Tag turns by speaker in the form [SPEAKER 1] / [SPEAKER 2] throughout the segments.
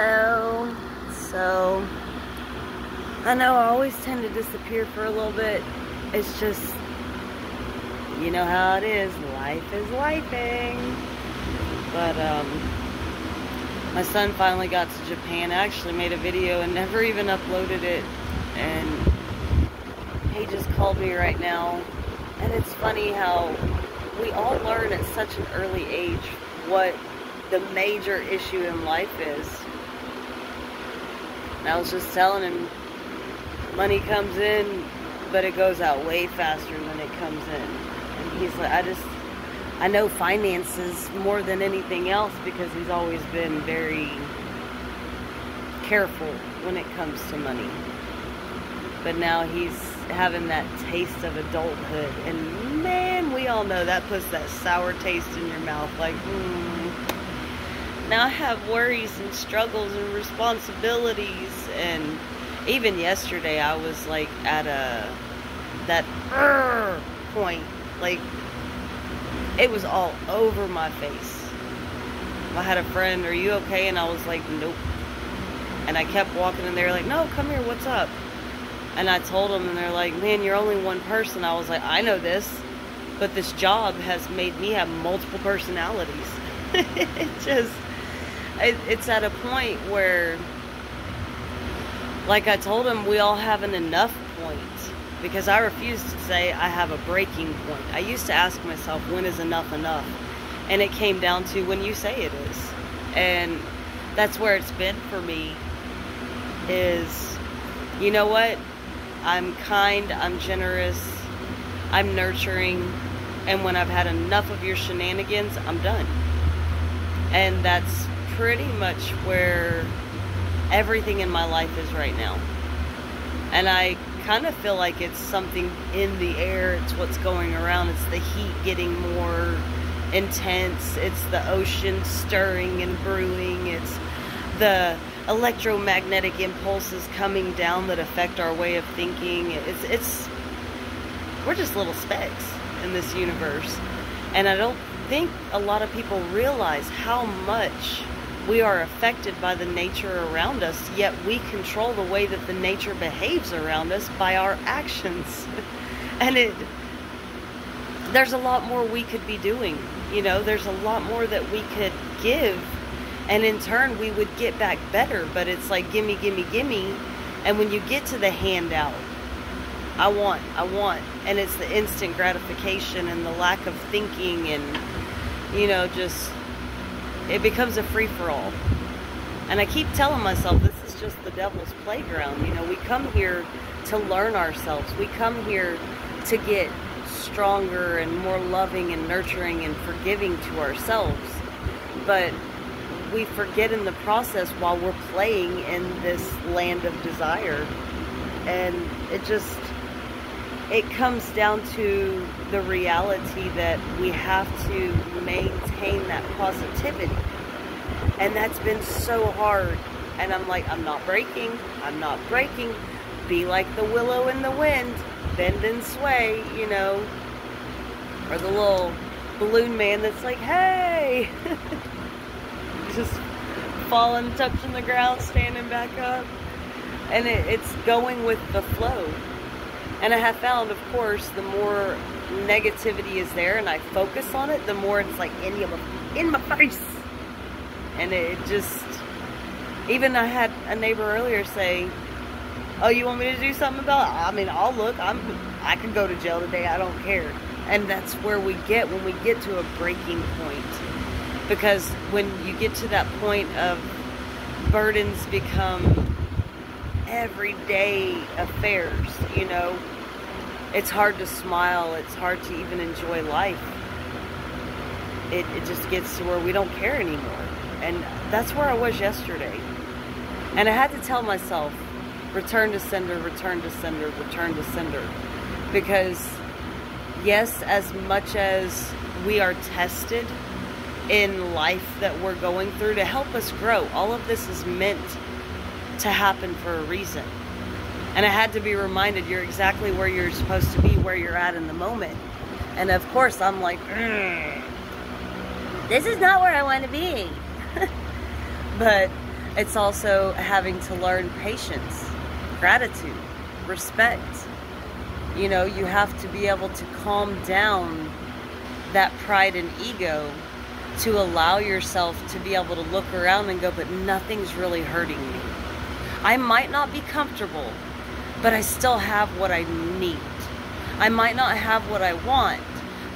[SPEAKER 1] Hello. So, I know I always tend to disappear for a little bit. It's just, you know how it is. Life is lifing. But, my son finally got to Japan. I actually made a video and never even uploaded it. And he just called me right now. And it's funny how we all learn at such an early age what the major issue in life is. And I was just telling him, money comes in, but it goes out way faster than it comes in. And he's like, I know finances more than anything else because he's always been very careful when it comes to money. But now he's having that taste of adulthood. And man, we all know that puts that sour taste in your mouth. Like, now I have worries and struggles and responsibilities. And even yesterday I was like at that point. Like, it was all over my face. I had a friend, "Are you okay?" And I was like, "Nope." And I kept walking and they were like, "No, come here, what's up?" And I told them and they're like, "Man, you're only one person." I was like, "I know this, but this job has made me have multiple personalities." It's at a point where, like I told him, we all have an enough point. Because I refuse to say I have a breaking point. I used to ask myself, when is enough enough? And it came down to when you say it is. And that's where it's been for me, is, you know what? I'm kind, I'm generous, I'm nurturing, and when I've had enough of your shenanigans, I'm done. And that's pretty much where everything in my life is right now. And I kind of feel like it's something in the air. It's what's going around. It's the heat getting more intense. It's the ocean stirring and brewing. It's the electromagnetic impulses coming down that affect our way of thinking. We're just little specks in this universe. And I don't think a lot of people realize how much we are affected by the nature around us, yet we control the way that the nature behaves around us by our actions. And there's a lot more we could be doing. You know, there's a lot more that we could give, and in turn we would get back better. But it's like, gimme, gimme, gimme. And when you get to the handout, I want, and it's the instant gratification and the lack of thinking, and, you know, just, it becomes a free-for-all. And I keep telling myself, this is just the devil's playground. You know, we come here to learn ourselves. We come here to get stronger and more loving and nurturing and forgiving to ourselves. But we forget in the process while we're playing in this land of desire. And it comes down to the reality that we have to maintain that positivity. And that's been so hard. And I'm like, I'm not breaking. Be like the willow in the wind. Bend and sway, you know. Or the little balloon man that's like, hey! Just falling, touching the ground, standing back up. And it's going with the flow. And I have found, of course, the more negativity is there and I focus on it, the more it's like in my face. And it just, even I had a neighbor earlier say, "Oh, you want me to do something about it?" I mean, I'll look. I could go to jail today. I don't care. And that's where we get when we get to a breaking point. Because when you get to that point of burdens become everyday affairs, you know, it's hard to smile, it's hard to even enjoy life. It just gets to where we don't care anymore. And that's where I was yesterday. And I had to tell myself, return to sender, return to sender, return to sender. Because yes, as much as we are tested in life that we're going through to help us grow, all of this is meant to happen for a reason. And I had to be reminded, you're exactly where you're supposed to be, where you're at in the moment. And of course I'm like, this is not where I want to be. But It's also having to learn patience, gratitude, respect. You know, you have to be able to calm down that pride and ego to allow yourself to be able to look around and go, but nothing's really hurting me. I might not be comfortable, but I still have what I need. I might not have what I want,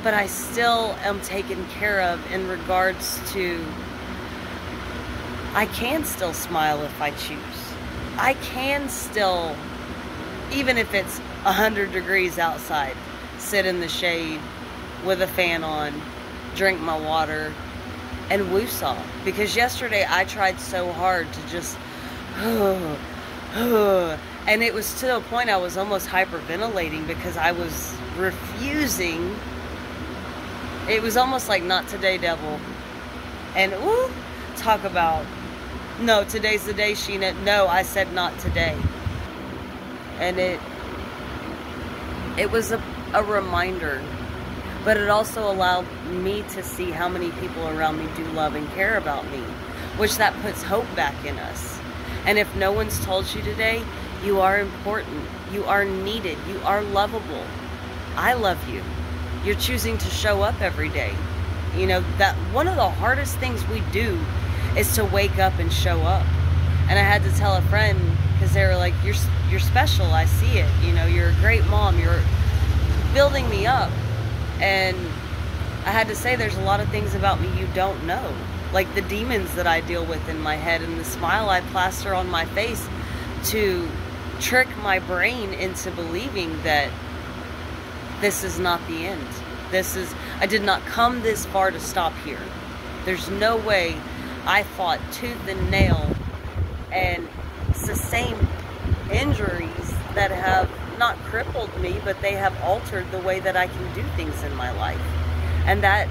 [SPEAKER 1] but I still am taken care of in regards to, I can still smile if I choose. I can still, even if it's 100 degrees outside, sit in the shade with a fan on, drink my water, and woosah. Because yesterday I tried so hard to just, and it was to a point I was almost hyperventilating because I was refusing. It was almost like, not today, devil. And talk about, no, today's the day, Sheena. No, I said not today. And it was a reminder. But it also allowed me to see how many people around me do love and care about me, which that puts hope back in us. And if no one's told you today, you are important, you are needed, you are lovable. I love you. You're choosing to show up every day. You know, that one of the hardest things we do is to wake up and show up. And I had to tell a friend, because they were like, you're special, I see it. You know, you're a great mom, you're building me up. And I had to say, there's a lot of things about me you don't know. Like the demons that I deal with in my head and the smile I plaster on my face to trick my brain into believing that this is not the end. I did not come this far to stop here. There's no way I fought tooth and nail and sustained injuries that have not crippled me, but they have altered the way that I can do things in my life. And that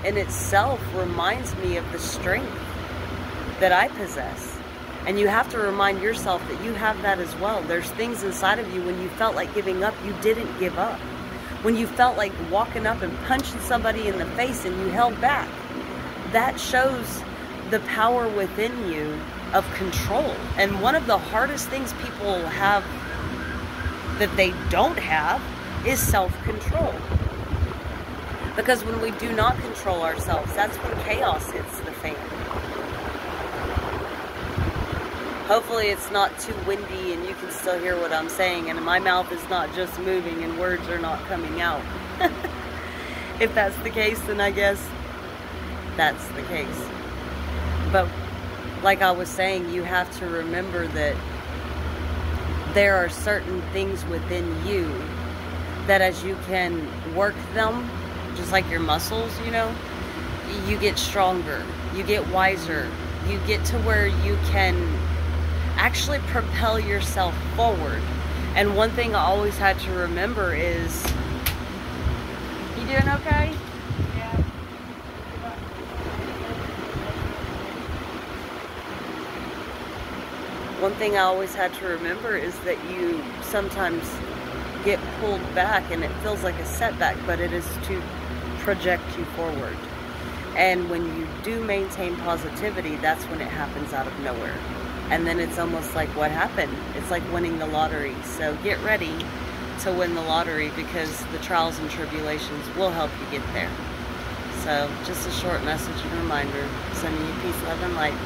[SPEAKER 1] in itself reminds me of the strength that I possess. And you have to remind yourself that you have that as well. There's things inside of you when you felt like giving up, you didn't give up. When you felt like walking up and punching somebody in the face and you held back, that shows the power within you of control. And one of the hardest things people have that they don't have is self-control. Because when we do not control ourselves, that's when chaos hits the fan. Hopefully it's not too windy and you can still hear what I'm saying and my mouth is not just moving and words are not coming out. If that's the case, then I guess that's the case. But like I was saying, you have to remember that there are certain things within you that as you can work them, just like your muscles, you know, you get stronger, you get wiser, you get to where you can actually propel yourself forward. And one thing I always had to remember is, you doing okay? Yeah. One thing I always had to remember is that you sometimes get pulled back and it feels like a setback, but it is to project you forward. And when you do maintain positivity, that's when it happens out of nowhere. And then it's almost like, what happened? It's like winning the lottery. So get ready to win the lottery, because the trials and tribulations will help you get there. So just a short message and reminder, sending you peace, love, and light.